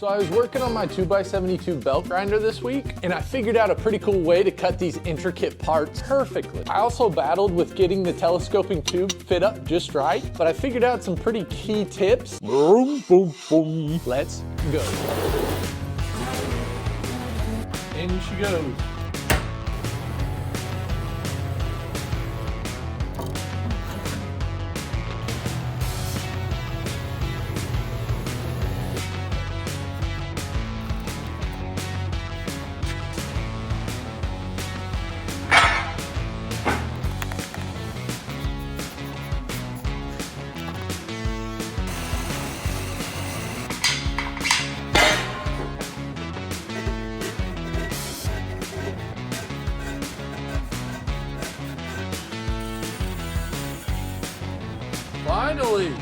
So I was working on my 2x72 belt grinder this week, and I figured out a pretty cool way to cut these intricate parts perfectly. I also battled with getting the telescoping tube fit up just right, but I figured out some pretty key tips. Boom, boom, boom. Let's go. In she goes. Finally!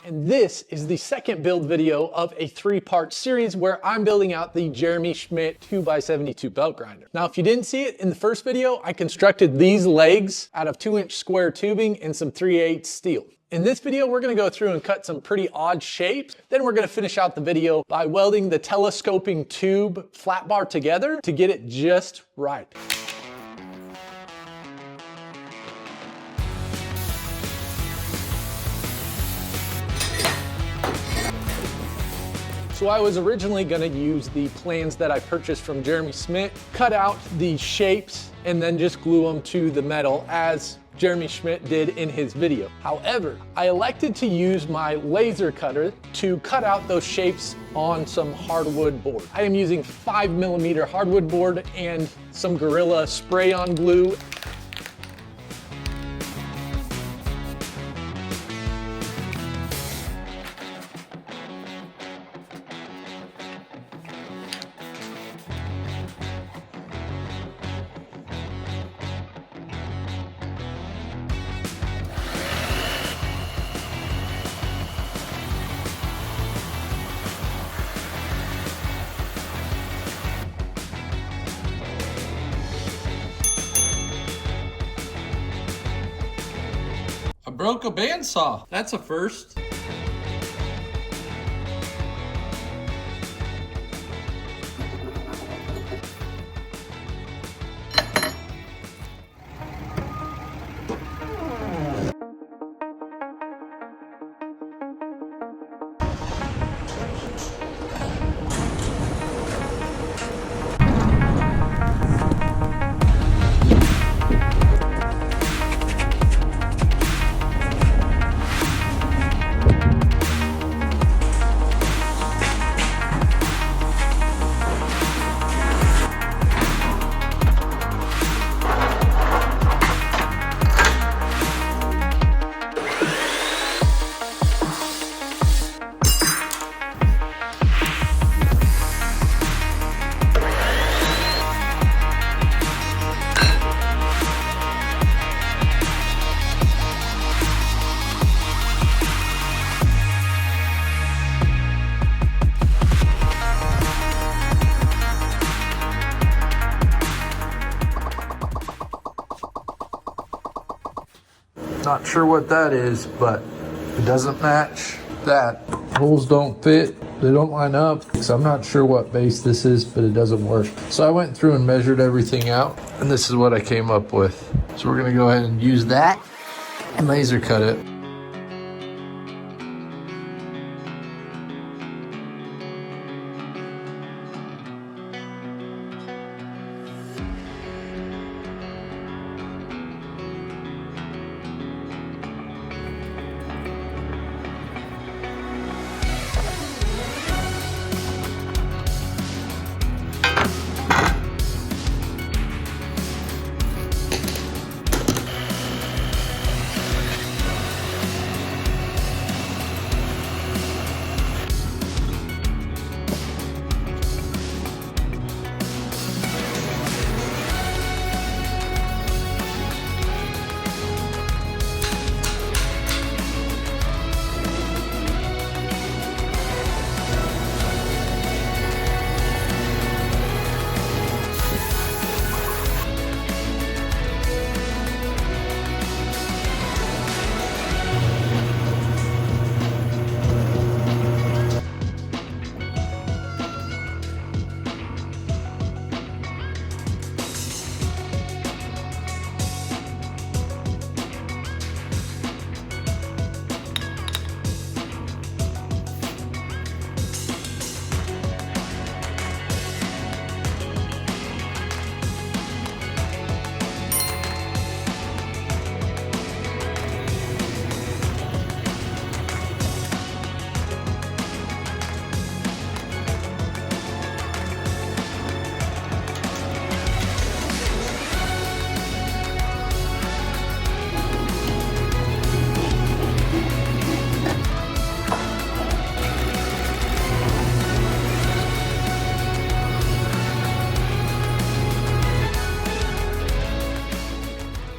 And this is the second build video of a 3-part series where I'm building out the Jer Schmidt 2x72 belt grinder. Now, if you didn't see it in the first video, I constructed these legs out of 2-inch square tubing and some 3/8 steel. In this video, we're gonna go through and cut some pretty odd shapes. Then we're gonna finish out the video by welding the telescoping tube flat bar together to get it just right. So I was originally gonna use the plans that I purchased from JerSchmidt, cut out the shapes, and then just glue them to the metal as Jer Schmidt did in his video. However, I elected to use my laser cutter to cut out those shapes on some hardwood board. I am using 5mm hardwood board and some Gorilla spray-on glue. I broke a bandsaw. That's a first. Not sure what that is, but it doesn't match that. Holes don't fit, they don't line up. So I'm not sure what base this is, but it doesn't work. So I went through and measured everything out, and this is what I came up with. So we're gonna go ahead and use that and laser cut it.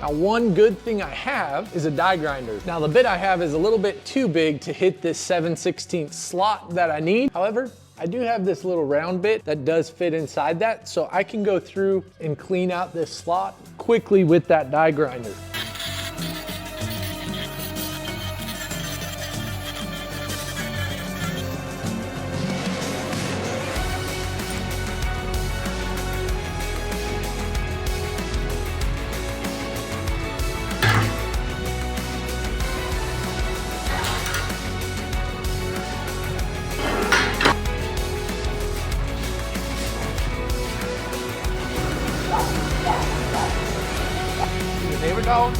Now, one good thing I have is a die grinder. Now, the bit I have is a little bit too big to hit this 7/16 slot that I need. However, I do have this little round bit that does fit inside that, so I can go through and clean out this slot quickly with that die grinder. There we go.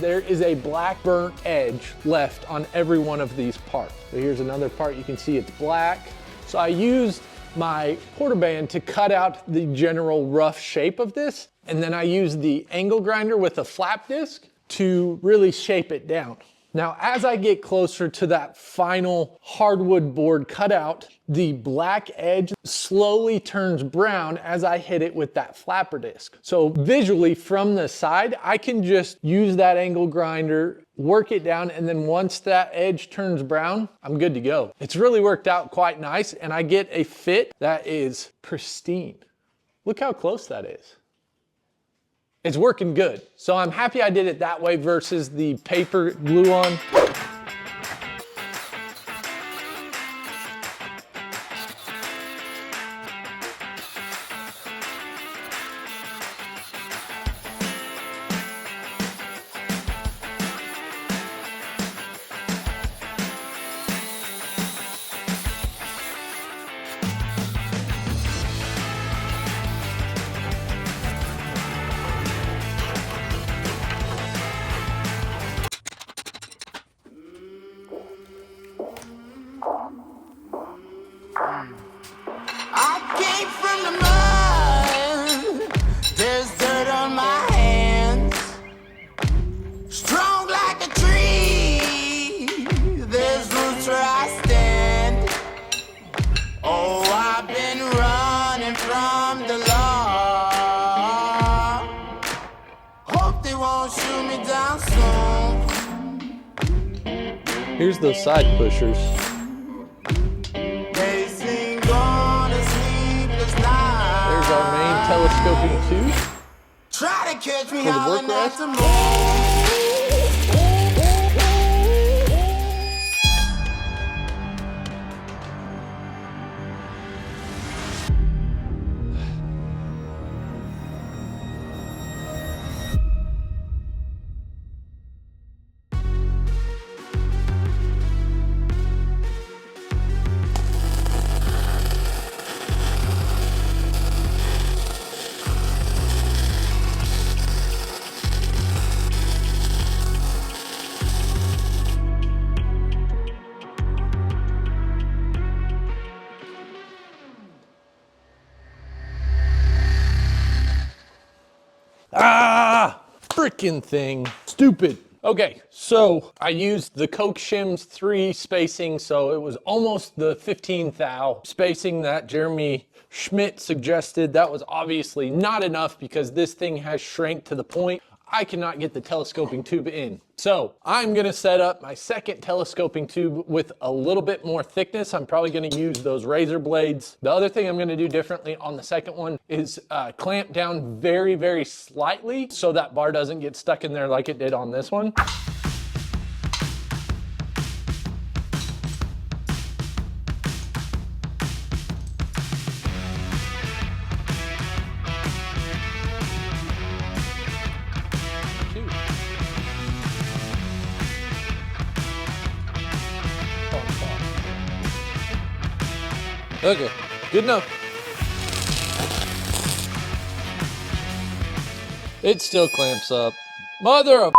There is a black burnt edge left on every one of these parts. So here's another part, you can see it's black. So I used my porter band to cut out the general rough shape of this, and then I used the angle grinder with a flap disc to really shape it down. Now, as I get closer to that final hardwood board cutout, the black edge slowly turns brown as I hit it with that flapper disc. So visually from the side, I can just use that angle grinder, work it down, and then once that edge turns brown, I'm good to go. It's really worked out quite nice, and I get a fit that is pristine. Look how close that is. It's working good. So I'm happy I did it that way versus the paper glue-on. Here's those side pushers. There's our main telescoping tube Try to catch me for the work rest. Ah, freaking thing. Stupid. Okay, so I used the Coke Shims 3 spacing, so it was almost the 15 thou spacing that Jer Schmidt suggested. That was obviously not enough because this thing has shrank to the point I cannot get the telescoping tube in. So I'm gonna set up my second telescoping tube with a little bit more thickness. I'm probably gonna use those razor blades. The other thing I'm gonna do differently on the second one is clamp down very, very slightly so that bar doesn't get stuck in there like it did on this one. Okay, good enough. It still clamps up. Mother of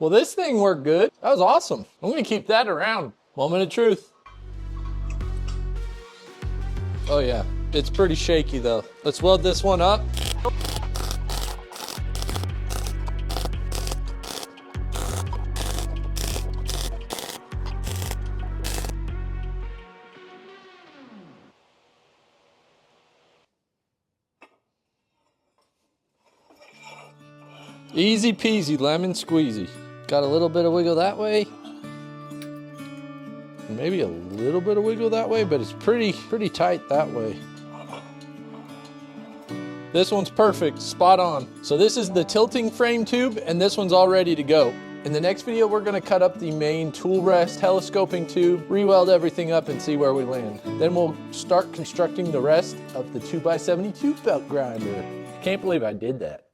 Well, this thing worked good. That was awesome. I'm gonna keep that around. Moment of truth. Oh yeah, it's pretty shaky though. Let's weld this one up. Easy peasy, lemon squeezy. Got a little bit of wiggle that way. Maybe a little bit of wiggle that way, but it's pretty tight that way. This one's perfect, spot on. So this is the tilting frame tube, and this one's all ready to go. In the next video, we're gonna cut up the main tool rest telescoping tube, re-weld everything up and see where we land. Then we'll start constructing the rest of the 2x72 belt grinder. Can't believe I did that.